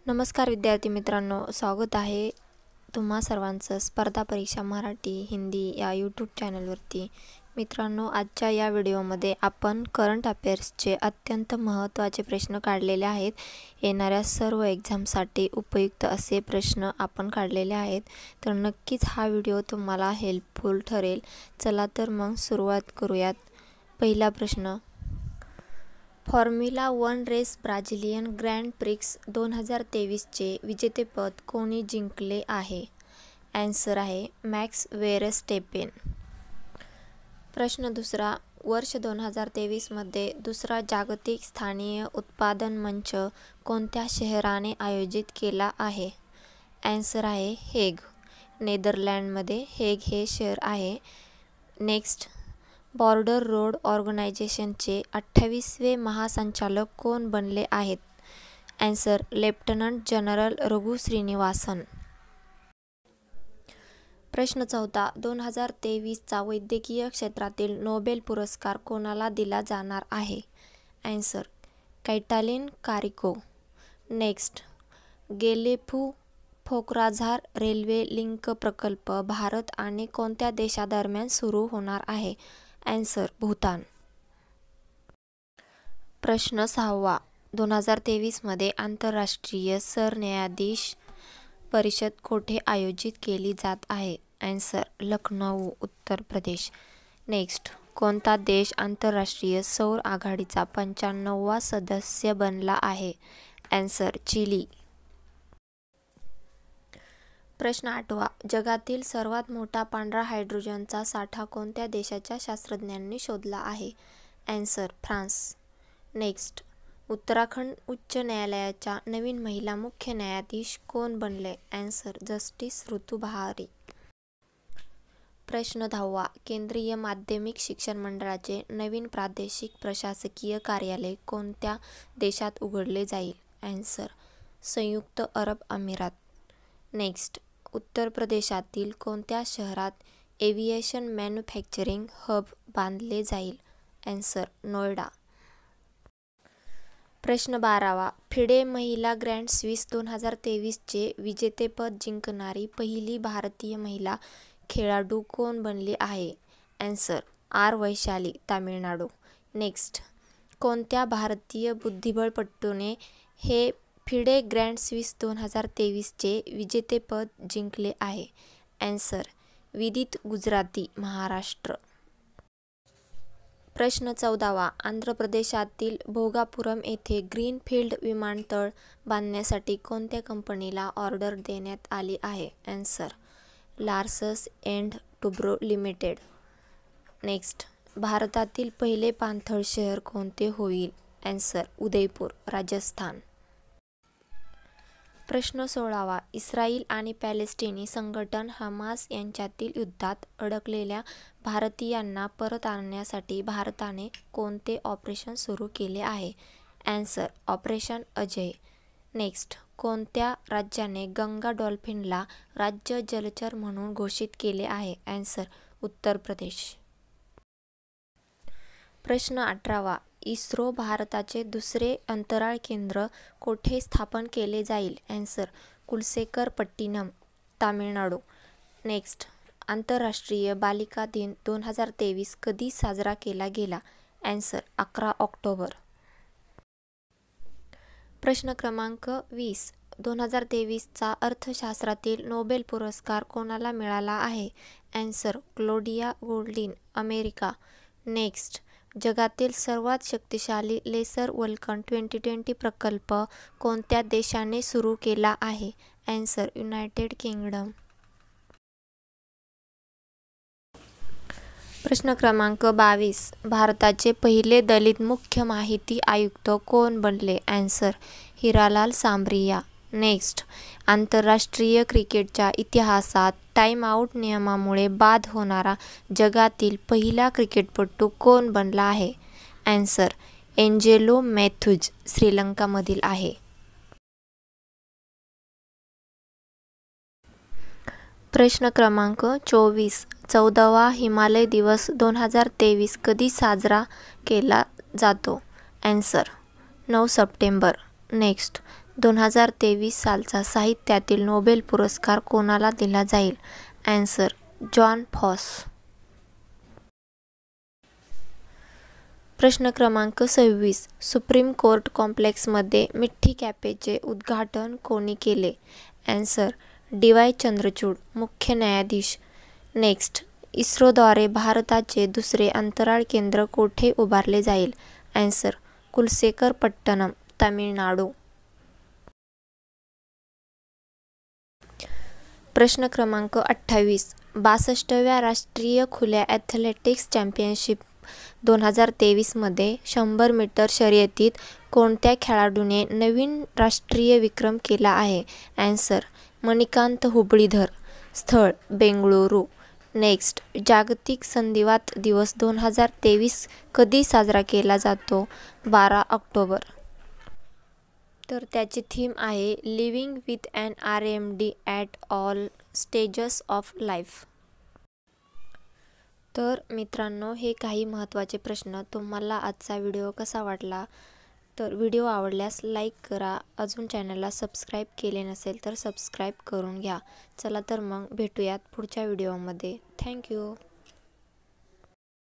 नमस्कार विद्यार्थी मित्रांनो, स्वागत आहे तुम्हा सर्वांचं स्पर्धा परीक्षा मराठी हिंदी या यूट्यूब चॅनलवरती. मित्रांनो, आजच्या या व्हिडिओमध्ये आपण करंट अफेअर्सचे अत्यंत महत्त्वाचे प्रश्न काढलेले आहेत. येणाऱ्या सर्व एक्झामसाठी उपयुक्त असे प्रश्न आपण काढलेले आहेत, तर नक्कीच हा व्हिडिओ तुम्हाला हेल्पफुल ठरेल. चला तर मग सुरुवात करूयात. पहिला प्रश्न, formula 1 race Brazilian grand prix 2023चे विजेतेपद कोणी जिंकले आहे? ॲन्सर आहे मॅक्स व्हेरस्टेपेन. प्रश्न दुसरा, वर्ष 2023मध्ये दुसरा जागतिक स्थानीय उत्पादन मंच कोणत्या शहराने आयोजित केला आहे? ॲन्सर आहे हेग. नेदरलँडमध्ये हेग हे शहर आहे. नेक्स्ट, बॉर्डर रोड ऑर्गनायझेशनचे 28वे महासंचालक कोण बनले आहेत? Answer lieutenant general Raghu Srinivasan. प्रश्न चौथा, 2023चा वैद्यकीय क्षेत्रातील नोबेल पुरस्कार कोणाला दिला जाणार आहे? Answer Katalin Kariko. Next, Gelephu Kokrajhar railway link प्रकल्प भारत आणि कोणत्या देशादरम्यान सुरू होणार आहे? ॲन्सर भूतान. प्रश्न सहावा, 2023मध्ये आंतरराष्ट्रीय सरन्यायाधीश परिषद कोठे आयोजित केली जात आहे? ॲन्सर लखनौ, उत्तर प्रदेश. नेक्स्ट, कोणता देश आंतरराष्ट्रीय सौर आघाडीचा 95वा सदस्य बनला आहे? Answer Chile. प्रश्न आठवा, जगातील सर्वात मोठा पांढरा हायड्रोजनचा साठा कोणत्या देशाच्या शास्त्रज्ञांनी शोधला आहे? Answer France. नेक्स्ट, उत्तराखंड उच्च न्यायालयाच्या नवीन महिला मुख्य न्यायाधीश कोण बनले? ॲन्सर जस्टिस ऋतू बहारी. प्रश्न 10वा, केंद्रीय माध्यमिक शिक्षण मंडळाचे नवीन प्रादेशिक प्रशासकीय कार्यालय कोणत्या देशात उघडले जाईल? ॲन्सर संयुक्त अरब अमिरात. नेक्स्ट, उत्तर प्रदेशातील कोणत्या शहरात एव्हिएशन मॅन्युफॅक्चरिंग हब बांधले जाईल? ॲन्सर नोएडा. प्रश्न 12वा, फिडे महिला ग्रँड स्विस 2023चे विजेतेपद जिंकणारी पहिली भारतीय महिला खेळाडू कोण बनली आहे? Answer R Vaishali, Tamil Nadu. Next, कोणत्या भारतीय बुद्धिबळपटूने हे फिडे ग्रँड स्विस 2023चे विजेतेपद जिंकले आहे? ॲन्सर विदित गुजराती, महाराष्ट्र. प्रश्न 14वा, आंध्र प्रदेशातील भोगापुरम येथे ग्रीनफील्ड विमानतळ बांधण्यासाठी कोणत्या कंपनीला ऑर्डर देण्यात आली आहे? Answer Larsen and Toubro limited. Next, भारतातील पहिले पाणथळ शहर कोणते होईल? ॲन्सर उदयपूर, राजस्थान. प्रश्न 16वा, इस्रायल आणि पॅलेस्टिनी संघटन हमास यांच्यातील युद्धात अडकलेल्या भारतीयांना परत आणण्यासाठी भारताने कोणते ऑपरेशन सुरू केले आहे? Answer operation Ajay. नेक्स्ट, कोणत्या राज्याने गंगा डॉल्फिनला राज्य जलचर म्हणून घोषित केले आहे? ॲन्सर उत्तर प्रदेश. प्रश्न 18वा, इस्रो भारताचे दुसरे अंतराळ केंद्र कोठे स्थापन केले जाईल? ॲन्सर कुलशेखरपट्टिनम, तामिळनाडू. नेक्स्ट, आंतरराष्ट्रीय बालिका दिन 2023 कधी साजरा केला गेला? Answer 11 October. प्रश्न क्रमांक 20, 2023चा अर्थशास्त्रातील नोबेल पुरस्कार कोणाला मिळाला आहे? Answer Claudia Goldin, America. Next, जगातील सर्वात शक्तिशाली लेसर वल्कन 2020 प्रकल्प कोणत्या देशाने सुरू केला आहे? Answer United kingdom. प्रश्न क्रमांक 22, भारताचे पहिले दलित मुख्य माहिती आयुक्त कोण बनले? ॲन्सर हिरालाल सांबरिया. नेक्स्ट, आंतरराष्ट्रीय क्रिकेटच्या इतिहासात टाईमआऊट नियमामुळे बाद होणारा जगातील पहिला क्रिकेटपटू कोण बनला आहे? ॲन्सर एंजेलो मॅथ्यूज, श्रीलंकामधील आहे. प्रश्न क्रमांक 24, 14वा हिमालय दिवस 2023 कधी साजरा केला जातो? Answer 9 September. नेक्स्ट, 2023 सालचा साहित्यातील नोबेल पुरस्कार कोणाला दिला जाईल? ॲन्सर जॉन फॉस. प्रश्न क्रमांक 26. सुप्रीम कोर्ट कॉम्प्लेक्समध्ये मिठी कॅफेचे उद्घाटन कोणी केले? Answer DY. चंद्रचूड, मुख्य न्यायाधीश. नेक्स्ट. इस्रोद्वारे भारताचे दुसरे अंतराळ केंद्र कोठे उभारले जाईल? ॲन्सर कुलशेखरपट्टणम, तामिळनाडू. प्रश्न क्रमांक 28. 62व्या राष्ट्रीय खुल्या ॲथलेटिक्स चॅम्पियनशिप 2023 मध्ये 100 मीटर शर्यतीत कोणत्या खेळाडूने नवीन राष्ट्रीय विक्रम केला आहे? ॲन्सर मणिकांत हुबळीधर. स्थळ बेंगळुरू. नेक्स्ट. जागतिक संधिवात दिवस 2023 कधी साजरा केला जातो? 12 ऑक्टोबर. तर त्याची थीम आहे living with an RMD at all stages of life. तर मित्रांनो, हे काही महत्त्वाचे प्रश्न. तुम्हाला आजचा व्हिडिओ कसा वाटला? तर व्हिडिओ आवडल्यास लाईक करा. अजून चॅनलला सबस्क्राईब केले नसेल तर सबस्क्राईब करून घ्या. चला तर मग भेटूयात पुढच्या व्हिडिओमध्ये. थँक्यू.